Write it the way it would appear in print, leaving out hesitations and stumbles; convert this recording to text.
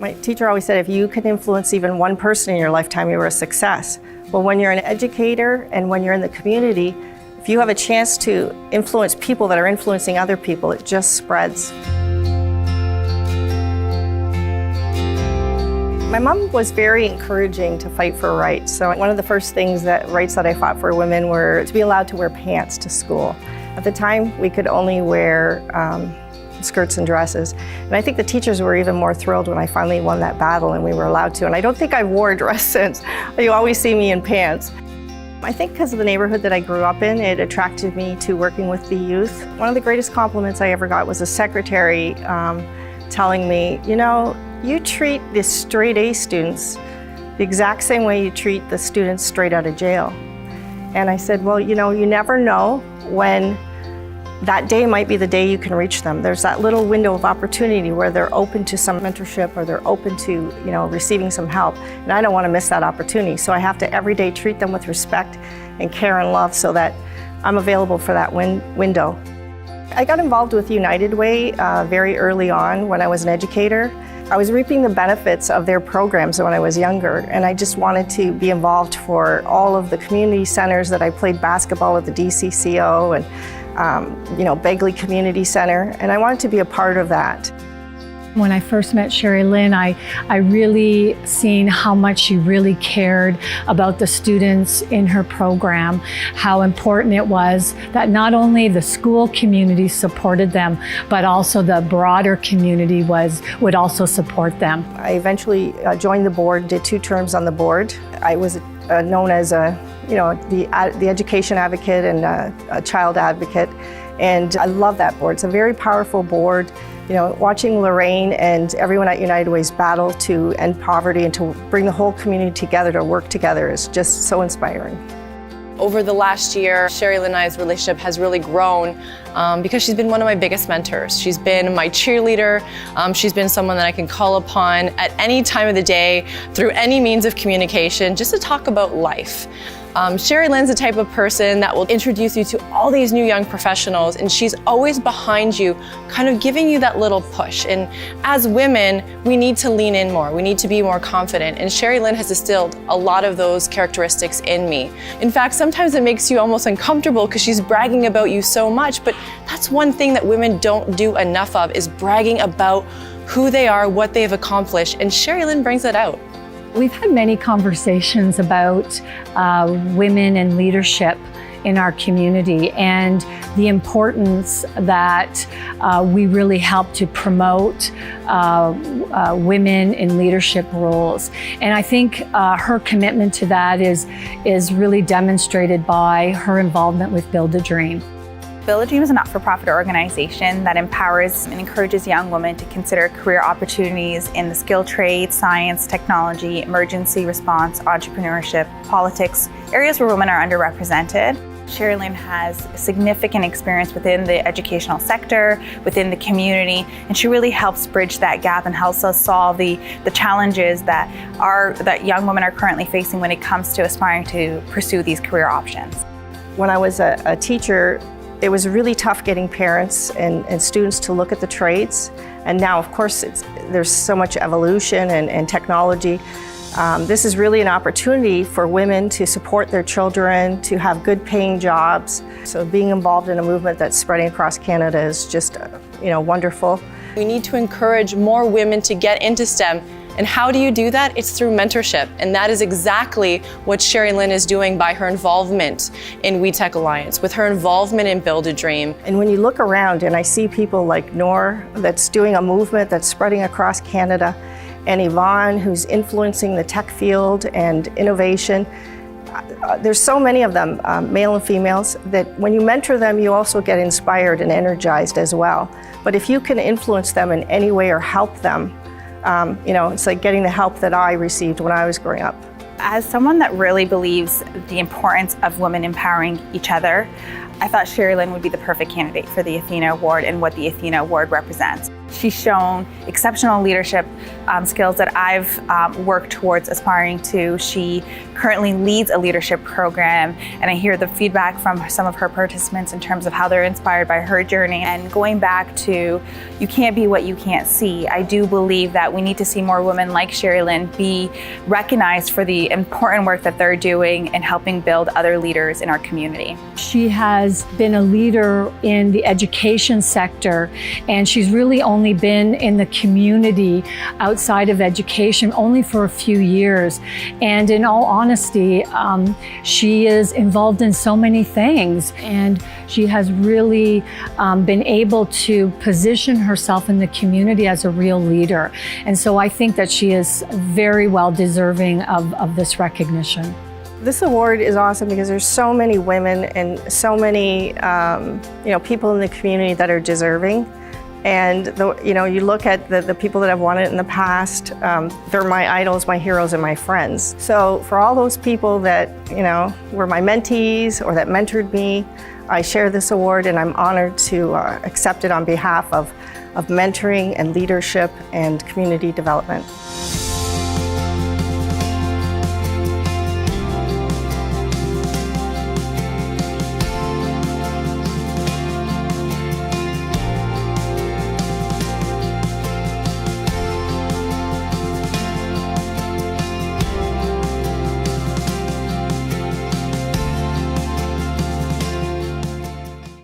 My teacher always said, if you can influence even one person in your lifetime, you were a success. Well, when you're an educator and when you're in the community, if you have a chance to influence people that are influencing other people, it just spreads. My mom was very encouraging to fight for rights. So one of the first rights that I fought for women were to be allowed to wear pants to school. At the time, we could only wear skirts and dresses. And I think the teachers were even more thrilled when I finally won that battle and we were allowed to. And I don't think I wore a dress since. You always see me in pants. I think because of the neighborhood that I grew up in, it attracted me to working with the youth. One of the greatest compliments I ever got was a secretary telling me, you know, you treat the straight A students the exact same way you treat the students straight out of jail. And I said, well, you know, you never know when that day might be the day you can reach them. There's that little window of opportunity where they're open to some mentorship or they're open to, you know, receiving some help. And I don't want to miss that opportunity. So I have to every day treat them with respect and care and love so that I'm available for that window. I got involved with United Way very early on when I was an educator. I was reaping the benefits of their programs when I was younger, and I just wanted to be involved for all of the community centers that I played basketball at the DCCO and Begley Community Center, and I wanted to be a part of that. When I first met Sherry Lynn, I really seen how much she really cared about the students in her program, how important it was that not only the school community supported them, but also the broader community would also support them. I eventually joined the board, did 2 terms on the board. I was known as the education advocate and a child advocate, and I love that board. It's a very powerful board. You know, watching Lorraine and everyone at United Way's battle to end poverty and to bring the whole community together to work together is just so inspiring. Over the last year, Sherry Lynn and I's relationship has really grown because she's been one of my biggest mentors. She's been my cheerleader. She's been someone that I can call upon at any time of the day through any means of communication just to talk about life. Sherry Lynn's the type of person that will introduce you to all these new young professionals, and she's always behind you, kind of giving you that little push. And as women, we need to lean in more. We need to be more confident. And Sherry Lynn has instilled a lot of those characteristics in me. In fact, sometimes it makes you almost uncomfortable because she's bragging about you so much, but that's one thing that women don't do enough of, is bragging about who they are, what they've accomplished, and Sherry Lynn brings it out. We've had many conversations about women and leadership in our community and the importance that we really help to promote women in leadership roles. And I think her commitment to that is really demonstrated by her involvement with Build a Dream. Build a Dream is a not-for-profit organization that empowers and encourages young women to consider career opportunities in the skilled trades, science, technology, emergency response, entrepreneurship, politics, areas where women are underrepresented. Sherry Lynn has significant experience within the educational sector, within the community, and she really helps bridge that gap and helps us solve the challenges that young women are currently facing when it comes to aspiring to pursue these career options. When I was a teacher, it was really tough getting parents and students to look at the trades. And now, of course, there's so much evolution and technology. This is really an opportunity for women to support their children, to have good paying jobs. So being involved in a movement that's spreading across Canada is just, wonderful. We need to encourage more women to get into STEM. And how do you do that? It's through mentorship. And that is exactly what Sherry Lynn is doing by her involvement in We Tech Alliance, with her involvement in Build a Dream. And when you look around and I see people like Noor that's doing a movement that's spreading across Canada, and Yvonne who's influencing the tech field and innovation, there's so many of them, male and females, that when you mentor them, you also get inspired and energized as well. But if you can influence them in any way or help them, it's like getting the help that I received when I was growing up. As someone that really believes the importance of women empowering each other, I thought Sherry Lynn would be the perfect candidate for the Athena Award and what the Athena Award represents. She's shown exceptional leadership skills that I've worked towards aspiring to. She currently leads a leadership program, and I hear the feedback from some of her participants in terms of how they're inspired by her journey. And going back to, you can't be what you can't see, I do believe that we need to see more women like Sherry-Lynn be recognized for the important work that they're doing in helping build other leaders in our community. She has been a leader in the education sector, and she's really only been in the community outside of education only for a few years. And in all honesty, she is involved in so many things, and she has really been able to position herself in the community as a real leader. And so I think that she is very well deserving of this recognition. This award is awesome because there's so many women and so many people in the community that are deserving. And you look at the people that have won it in the past, they're my idols, my heroes, and my friends. So for all those people that were my mentees or that mentored me, I share this award, and I'm honored to accept it on behalf of mentoring and leadership and community development.